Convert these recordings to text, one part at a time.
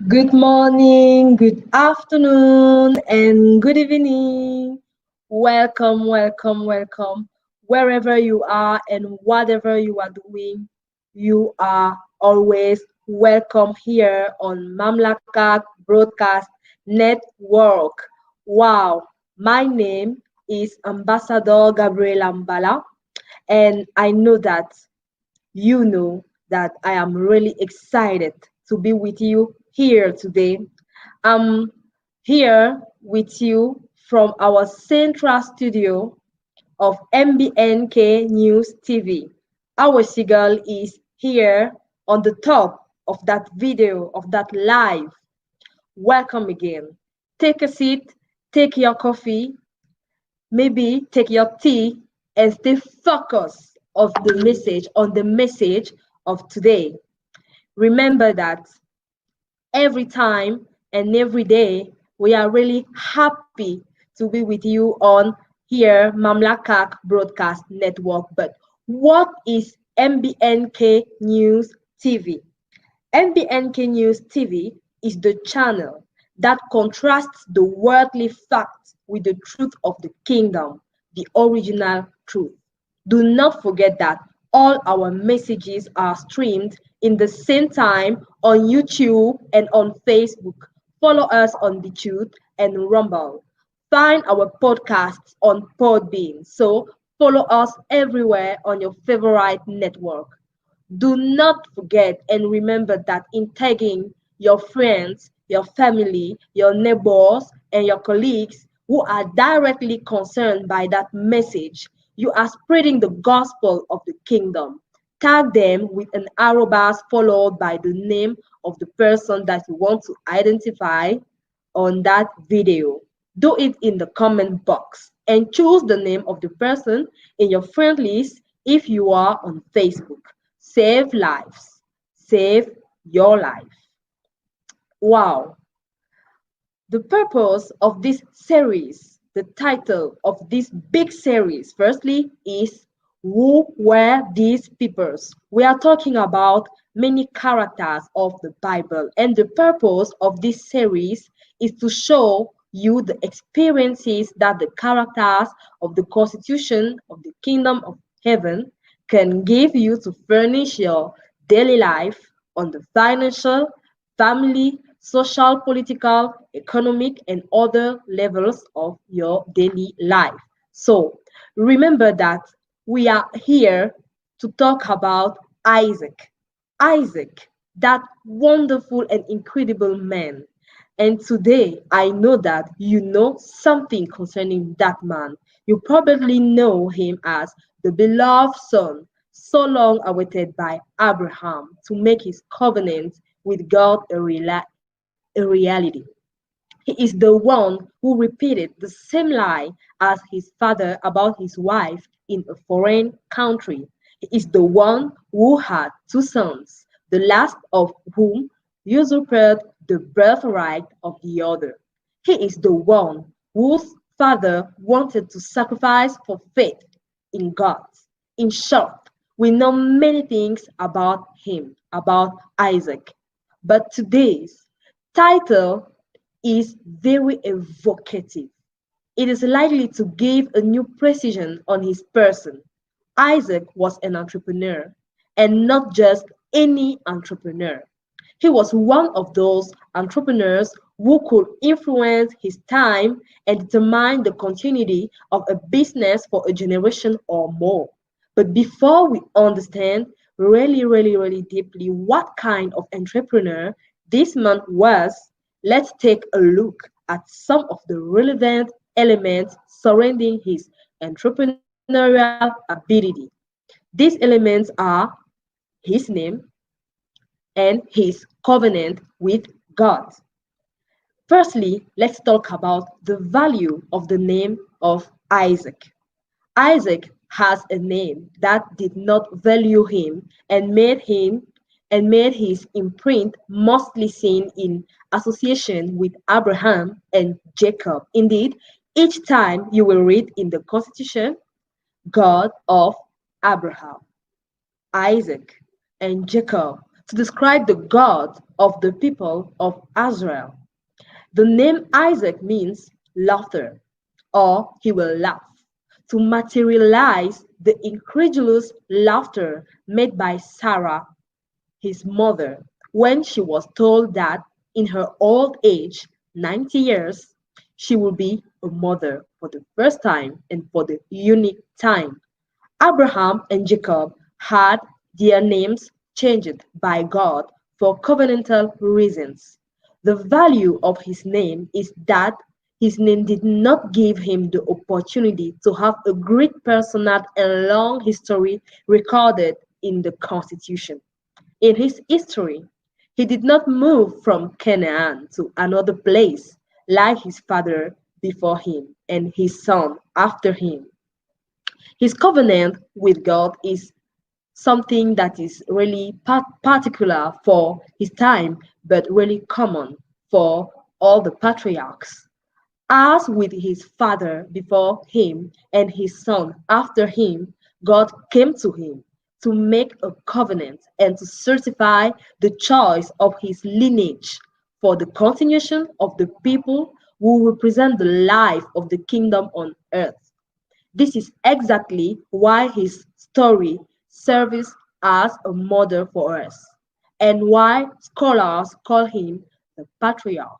Good morning, good afternoon, and good evening. Welcome. Wherever you are and whatever you are doing, you are always welcome here on Mamlaka Broadcast Network. Wow, my name is Ambassador Gabriela Mbala, and I know that you know that I am really excited to be with you here today. I'm here with you from our central studio of MBNK News TV. Our seagull is here on the top of that video, of that live. Welcome again. Take a seat, take your coffee, maybe take your tea and stay focused on the message of today. Remember that every time and every day we are really happy to be with you on here Mamlakak Broadcast Network. But what is MBNK News TV? MBNK News TV is the channel that contrasts the worldly facts with the truth of the kingdom, the original truth. Do not forget that all our messages are streamed in the same time on YouTube and on Facebook. Follow us on BitChute and Rumble. Find our podcasts on Podbean. So follow us everywhere on your favorite network. Do not forget and remember that in tagging your friends, your family, your neighbors, and your colleagues who are directly concerned by that message, you are spreading the gospel of the kingdom. Tag them with an arrobas followed by the name of the person that you want to identify on that video. Do it in the comment box and choose the name of the person in your friend list if you are on Facebook. Save lives. Save your life. Wow. The purpose of this series, the title of this big series, firstly, is Who Were These Peoples? We are talking about many characters of the Bible, and the purpose of this series is to show you the experiences that the characters of the Constitution of the Kingdom of Heaven can give you to furnish your daily life on the financial, family, social, political, economic, and other levels of your daily life. So remember that we are here to talk about Isaac. Isaac, that wonderful and incredible man. And today I know that you know something concerning that man. You probably know him as the beloved son, so long awaited by Abraham to make his covenant with God a reality. He is the one who repeated the same lie as his father about his wife in a foreign country. He is the one who had two sons, the last of whom usurped the birthright of the other. He is the one whose father wanted to sacrifice for faith in God. In short, we know many things about him, about Isaac. But today's title is very evocative. It is likely to give a new precision on his person. Isaac was an entrepreneur, and not just any entrepreneur. He was one of those entrepreneurs who could influence his time and determine the continuity of a business for a generation or more. But before we understand really deeply what kind of entrepreneur this man was, let's take a look at some of the relevant elements surrounding his entrepreneurial ability. These elements are his name and his covenant with God. Firstly, let's talk about the value of the name of Isaac. Isaac has a name that did not value him and made his imprint mostly seen in association with Abraham and Jacob. Indeed, each time you will read in the Constitution, God of Abraham, Isaac, and Jacob. to describe the God of the people of Israel. The name Isaac means laughter, or he will laugh, to materialize the incredulous laughter made by Sarah, his mother, when she was told that in her old age, 90 years, she would be a mother for the first time and for the unique time. Abraham and Jacob had their names changed by God for covenantal reasons. The value of his name is that his name did not give him the opportunity to have a great personal and long history recorded in the Constitution. In his history, he did not move from Canaan to another place like his father before him and his son after him. His covenant with God is something that is really particular for his time, but really common for all the patriarchs. As with his father before him and his son after him, God came to him to make a covenant and to certify the choice of his lineage for the continuation of the people who represent the life of the kingdom on earth. This is exactly why his story serves as a model for us, and why scholars call him the patriarch.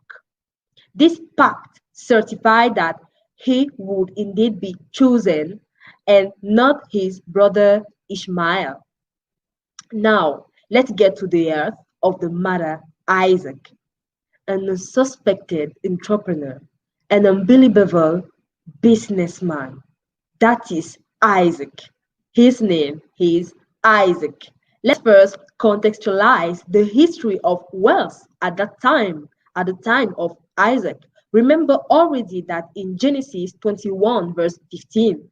This pact certified that he would indeed be chosen and not his brother Ishmael. Now, let's get to the earth of the matter. Isaac, an unsuspected entrepreneur, an unbelievable businessman. That is Isaac. His name is Isaac. Let's first contextualize the history of wealth at the time of Isaac. Remember already that in Genesis 21, verse 15,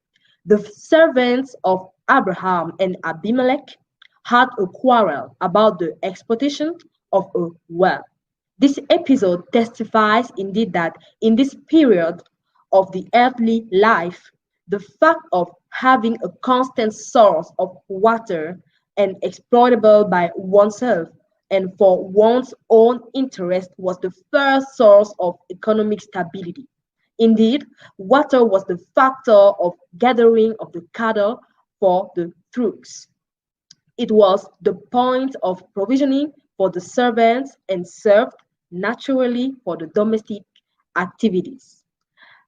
the servants of Abraham and Abimelech had a quarrel about the exploitation of a well. This episode testifies indeed that in this period of the earthly life, the fact of having a constant source of water and exploitable by oneself and for one's own interest was the first source of economic stability. Indeed, water was the factor of gathering of the cattle for the troops. It was the point of provisioning for the servants and served naturally for the domestic activities.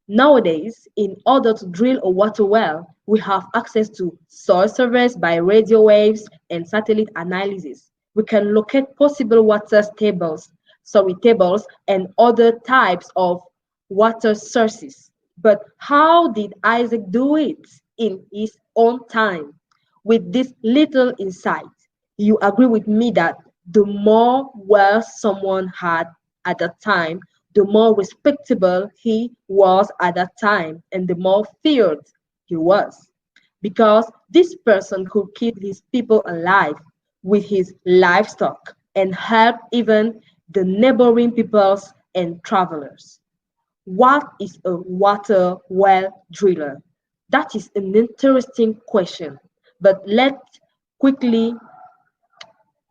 Nowadays, in order to drill a water well, we have access to soil surveys by radio waves and satellite analysis. We can locate possible water tables, and other types of water sources. But how did Isaac do it in his own time? With this little insight, you agree with me that the more wealth someone had at that time, the more respectable he was at that time and the more feared he was. Because this person could keep his people alive with his livestock and help even the neighboring peoples and travelers. What is a water well driller? That is an interesting question, but let's quickly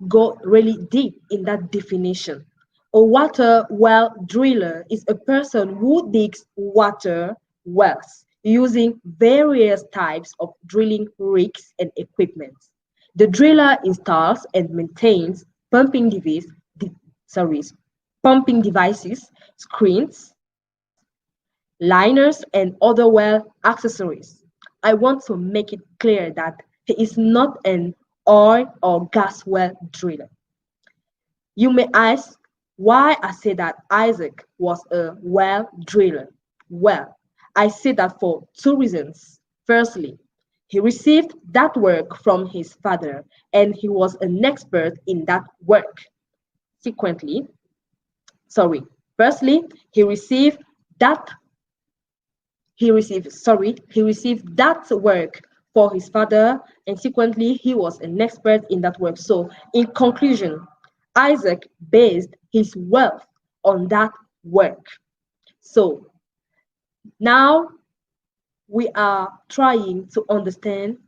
go really deep in that definition. A water well driller is a person who digs water wells using various types of drilling rigs and equipment. The driller installs and maintains sorry, pumping devices, screens, liners, and other well accessories. I want to make it clear that he is not an oil or gas well driller. You may ask why I say that Isaac was a well driller. Well, I say that for two reasons. Firstly, he received that work from his father and he was an expert in that work. Consequently, sorry, firstly, that he received that work for his father, and consequently he was an expert in that work. So in conclusion, Isaac based his wealth on that work. So now we are trying to understand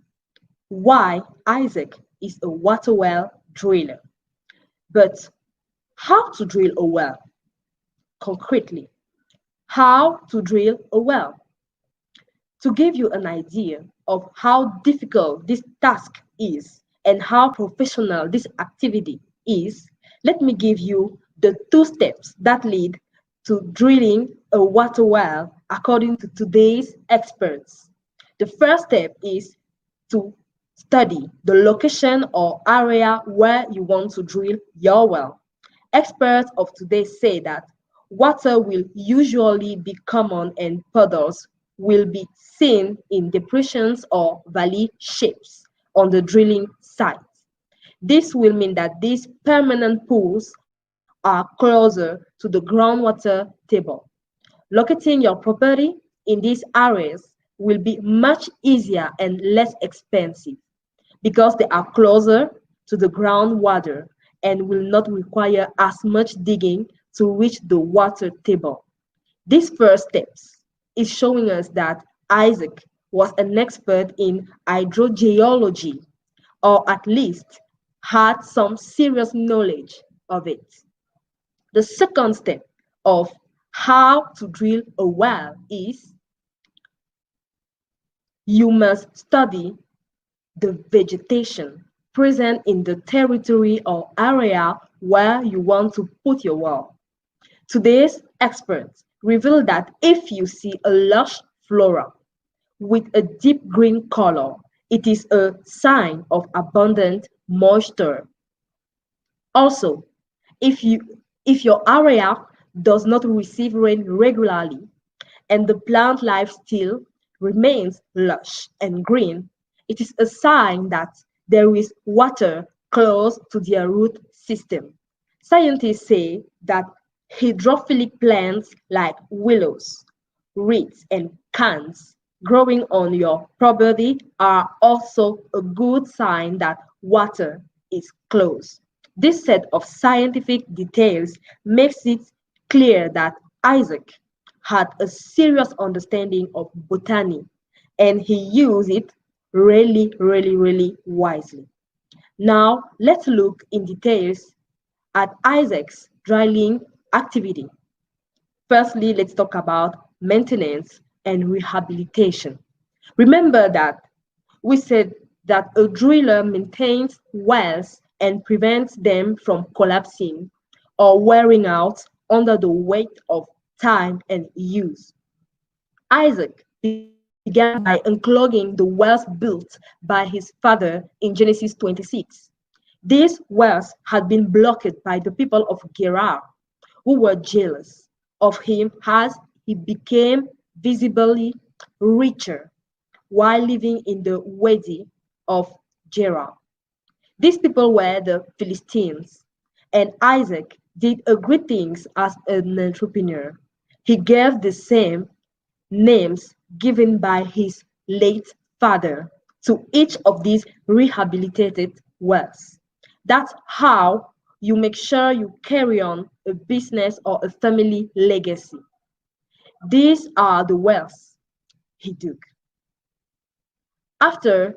why Isaac is a water well driller. But how to drill a well? Concretely, how to drill a well? To give you an idea of how difficult this task is and how professional this activity is, let me give you the two steps that lead to drilling a water well according to today's experts. The first step is to study the location or area where you want to drill your well. Experts of today say that water will usually be common and puddles will be seen in depressions or valley shapes on the drilling site. This will mean that these permanent pools are closer to the groundwater table. Locating your property in these areas will be much easier and less expensive because they are closer to the groundwater and will not require as much digging to reach the water table. This first steps is showing us that Isaac was an expert in hydrogeology, or at least had some serious knowledge of it. The second step of how to drill a well is you must study the vegetation present in the territory or area where you want to put your well. Today's experts reveal that if you see a lush flora with a deep green color, it is a sign of abundant moisture. Also, if you if your area does not receive rain regularly and the plant life still remains lush and green, it is a sign that there is water close to their root system. Scientists say that hydrophilic plants like willows, reeds, and cans growing on your property are also a good sign that water is close. This set of scientific details makes it clear that Isaac had a serious understanding of botany and he used it really wisely. Now let's look in details at Isaac's drilling activity. Firstly, let's talk about maintenance and rehabilitation. Remember that we said that a driller maintains wells and prevents them from collapsing or wearing out under the weight of time and use. Isaac began by unclogging the wells built by his father in Genesis 26. These wells had been blocked by the people of Gerar, who were jealous of him as he became visibly richer while living in the Wadi of Gerar. These people were the Philistines, and Isaac did a great things as an entrepreneur. He gave the same names given by his late father to each of these rehabilitated wells. That's how you make sure you carry on a business or a family legacy. These are the wells he dug. After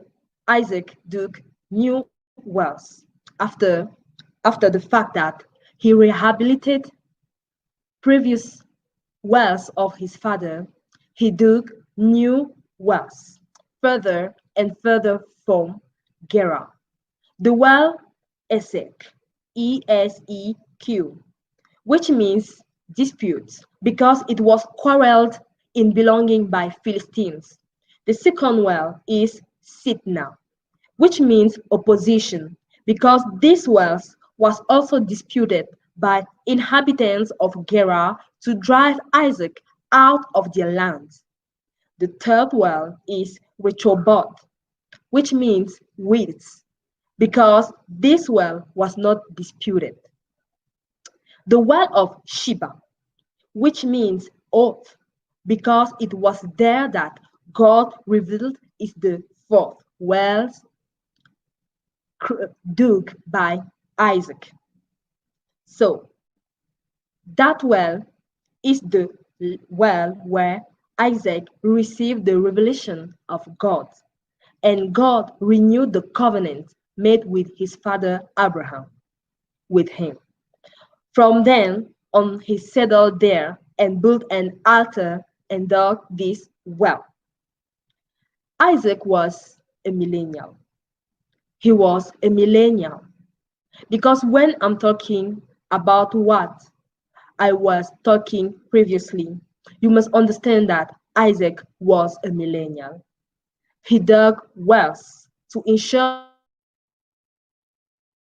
Isaac dug new wells, after the fact that he rehabilitated previous wells of his father, he dug new wells further and further from Gerar. The well Esek, E-S-E-Q, which means dispute because it was quarreled in belonging by Philistines. The second well is Sitna, which means opposition because this wells was also disputed by inhabitants of Gerar to drive Isaac out of their lands. The third well is Rehoboth, which means weeds, because this well was not disputed. The well of Sheba, which means oath, because it was there that God revealed, is the fourth well dug by Isaac. So that well is the well where Isaac received the revelation of God, and God renewed the covenant made with his father Abraham. with him. From then on, he settled there and built an altar and dug this well. Isaac was a millennial. He was a millennial because when I'm talking about what I was talking previously, you must understand that Isaac was a millennial. He dug wells to ensure the survival of his family.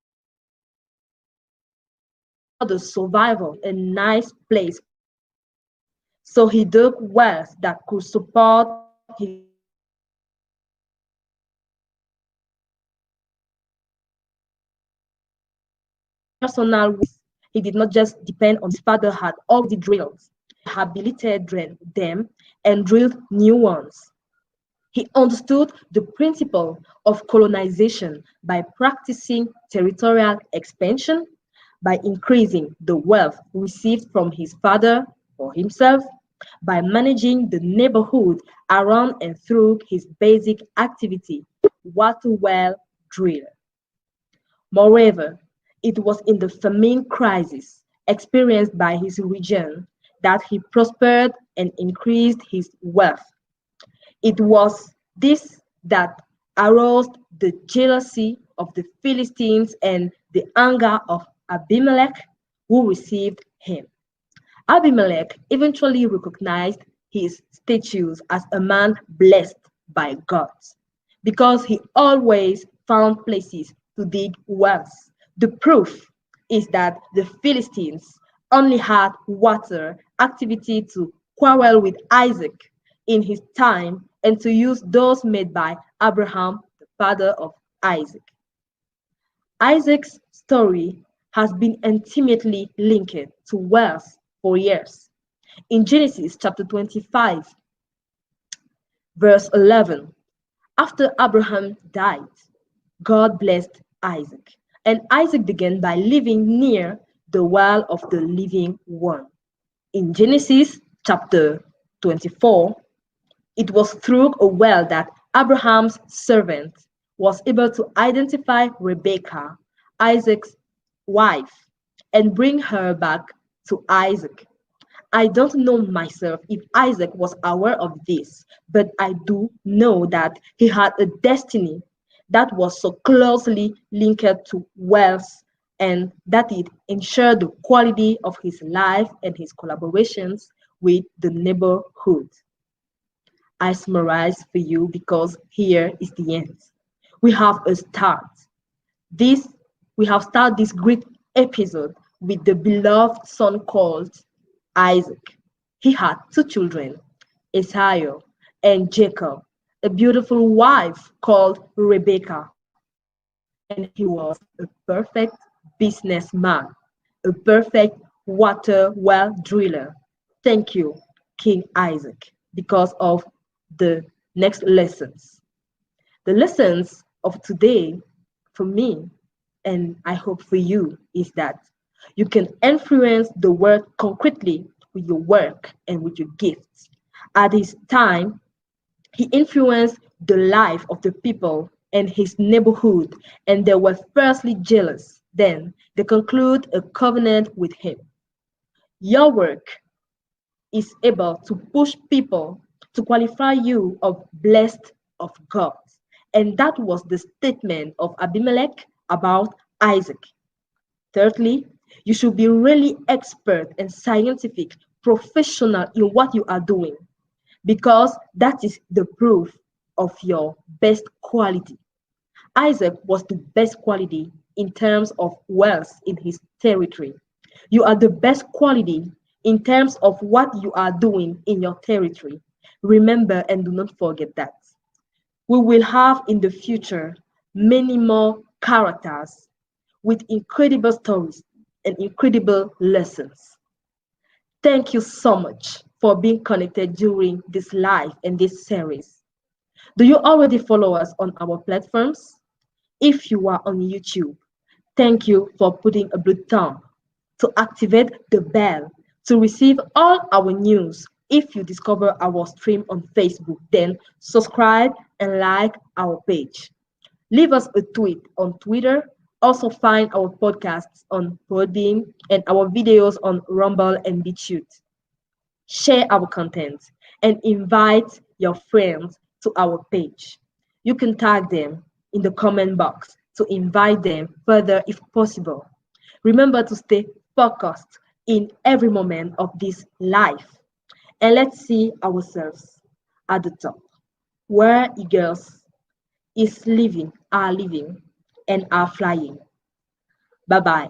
He wanted to ensure the survival of a nice place called Canaan. So he dug wells that could support his personal wishes. He did not just depend on his father had already drilled. He had already drilled, rehabilitated them, and drilled new ones. He understood the principle of colonization by practicing territorial expansion, by increasing the wealth received from his father for himself, by managing the neighborhood around and through his basic activity, water well driller. Moreover, it was in the famine crisis experienced by his region that he prospered and increased his wealth. It was this that aroused the jealousy of the Philistines and the anger of Abimelech, who received him. Abimelech eventually recognized his status as a man blessed by God because he always found places to dig wells. The proof is that the Philistines only had water activity to quarrel with Isaac in his time and to use those made by Abraham, the father of Isaac. Isaac's story has been intimately linked to wealth for years. In Genesis chapter 25, verse 11, after Abraham died, God blessed Isaac, and Isaac began by living near the well of the living one. In Genesis chapter 24, it was through a well that Abraham's servant was able to identify Rebekah, Isaac's wife, and bring her back to Isaac. I don't know myself if Isaac was aware of this, but I do know that he had a destiny that was so closely linked to wealth and that it ensured the quality of his life and his collaborations with the neighborhood. I summarize for you because here is the end. We have a start. This we have started this great episode with the beloved son called Isaac. He had two children, Esau and Jacob, a beautiful wife called Rebekah, and he was a perfect businessman, a perfect water well driller. Thank you, King Isaac, because of the next lessons. The lessons of today for me, and I hope for you, is that you can influence the world concretely with your work and with your gifts. At his time, he influenced the life of the people in his neighborhood, and they were firstly jealous. Then they conclude a covenant with him. Your work is able to push people to qualify you of blessed of God. And that was the statement of Abimelech about Isaac. Thirdly, you should be really expert and scientific, professional in what you are doing, because that is the proof of your best quality. Isaac was the best quality in terms of wealth in his territory. You are the best quality in terms of what you are doing in your territory. Remember and do not forget that. We will have in the future many more characters with incredible stories and incredible lessons. Thank you so much for being connected during this live and this series. Do you already follow us on our platforms? If you are on YouTube, thank you for putting a blue thumb to activate the bell to receive all our news. If you discover our stream on Facebook, then subscribe and like our page. Leave us a tweet on Twitter Also find our podcasts on Podbean and our videos on Rumble and BitChute. Share our content and invite your friends to our page. You can tag them in the comment box to invite them further if possible. Remember to stay focused in every moment of this life. And let's see ourselves at the top, where eagles are living, and are flying. Bye bye.